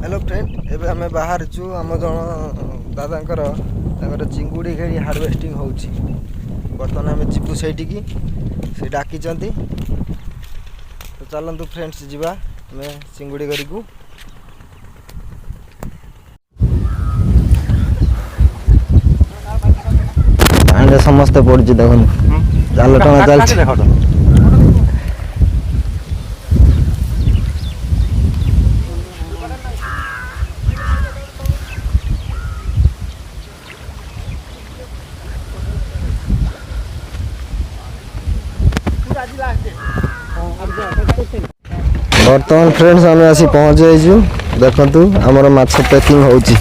Hello friend एबे हमें बाहर छु आम जन दादांकर तांकर चिंगुड़ी घेड़ी हार्वेस्टिंग होउची बर्तमान हमें जीवु सेठी से डाकी चंती तो चलंतु फ्रेंड्स जीवा हमें चिंगुड़ी घरी को आंडे समस्त पड़छ देखन जाल टणा चलछ बर्तमान फ्रेंड्स आम आसी पहुँच जाइजु देखंतु हमर माछ पैकिंग होउची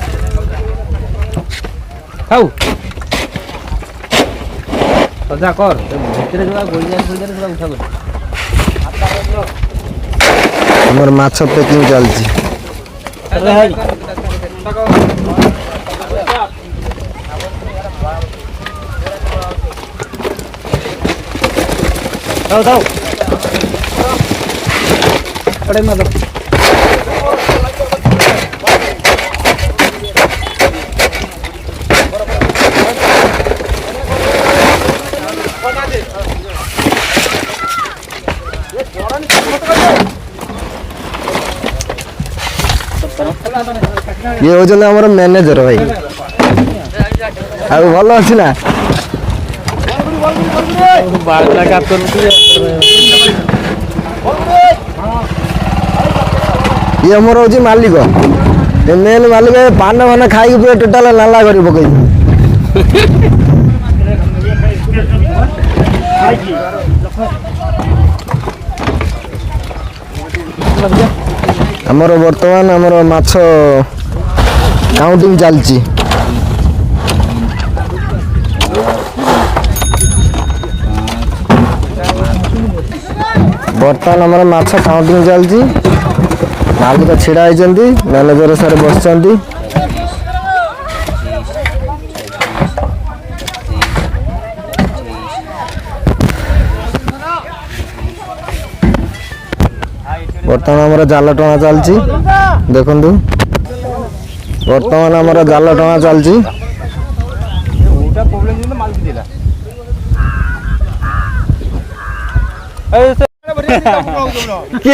खाऊ सजा कर भितरे जवा गोली जाय पूरा उठा कर हमर माछ पैकिंग चलची अरे हाय जाओ जाओ पड़े मत ये होजन हमर मैनेजर भाई आ भलो अछि ना बागला का तो ये हमर होजी मालिक ये मेन मालिक पान मन खाई पूरा टोटल नाला करी पकई हमर वर्तमान हमर माछ काउंटिंग चलची बर्तमान हमर माछ काउंटिंग चलची मालिक छिड़ा होइचंती मैनेजर सर बसचंती बर्तमान हमर जाल टणा चलची देखंतु बर्तमान हमर जाल टणा चलची ओटा प्रॉब्लम जे माल दिला ए के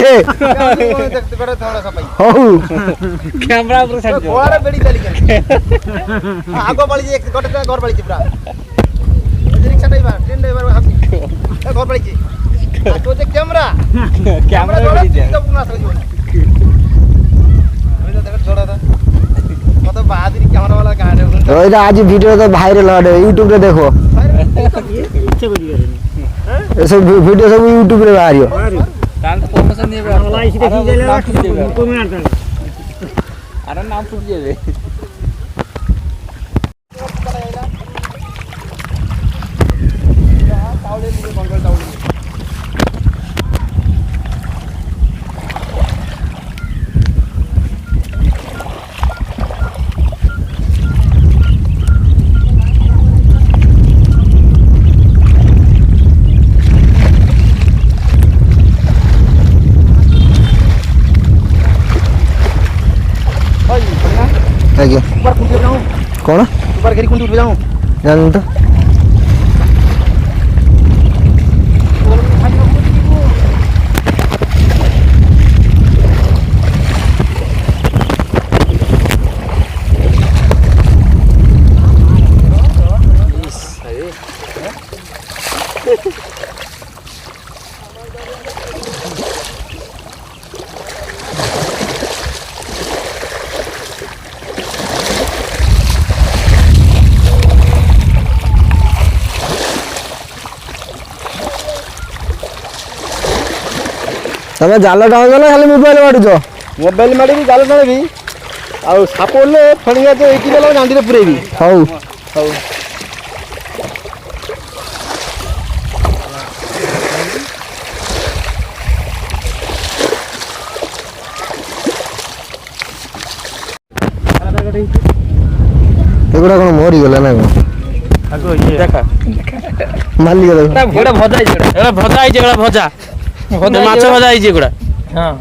हो कैमरा पर सेट जो ओरे बेडी चली गई आगो बळी जे एक गटे घर बळी पुरा रिक्शा ड्राइवर ट्रेन ड्राइवर हाफी घर बळी जे तो जे कैमरा बेडी जे तो पुना सके ओइला देख छोड़ा था कत बहादुरी कैमरा वाला गाड़े ओइला आज वीडियो तो वायरल हो YouTube रे देखो इच्छा बुझी करे ए सब वीडियो सब YouTube रे बाहरियो ताल प्रमोशन नहीं बे वाला इसी देखी जाले को मिनट अरे नाम फुट जेबे तावले मुझे बंगल तावले आगे ऊपर कुंटी जाऊं कौन ऊपर घेरी कुंटी उठ जाऊं जान तो तमे जाल टाणो ना खाली मोबाइल माडुछ मोबाइल माडी जाल टाणी आ साप ओले फणिया तो एकी बेला गांडी रे पुरेबी हौ हौ एगुड़ा कोन मोरी गेला ना आगो ये देखा मालिक देखो एटा भजा आइछ एटा भजा आइछ एटा भजा माछ भजा आइछ एगुड़ा हां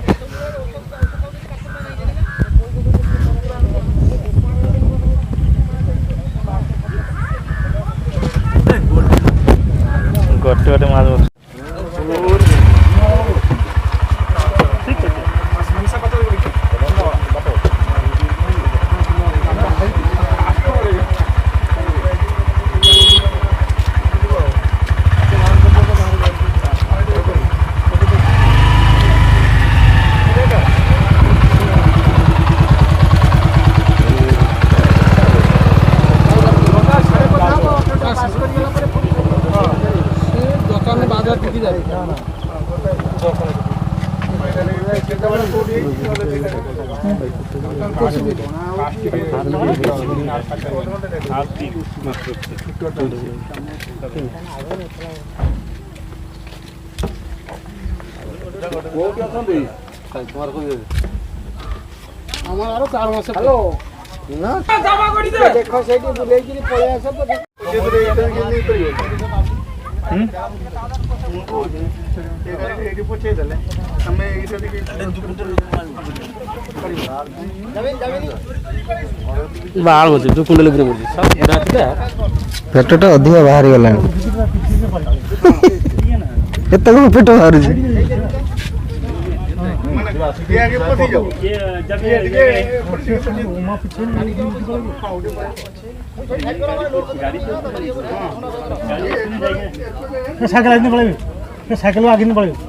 ଗୋଟେ ମାଛ ଦେଖ ସେଇଠି ବୁଲେଇକିରି ପଳେଇ ଆସ ଏଇଠି ପଚେଇ ଦେଲେ ଆମେ ବାଳ ଅଛି ଯୋଉ କୁଣ୍ଡଲ ଉପରେ ପଡୁଛି ପେଟଟା ଅଧିକ ବାହାରି ଗଲାଣି କେତେ କଣ ପେଟ ବାହାରୁଛି ସାଇକେଲ ଆଗିନି ପଳେଇବେ ସାଇକେଲ ଆଗିନି ପଳେଇବେ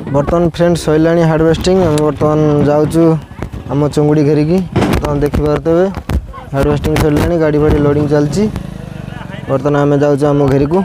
बर्तमान फ्रेंड सैलाणी हार्वेस्टिंग आम बर्तमान जाऊँ आम चुंगुड़ी घेरिकी बर्तमान देखिपारे हार्वेस्टिंग सैलाणी गाड़ी फाड़ी लोडिंग चलती बर्तमान आम जाऊँ आम घेरी को।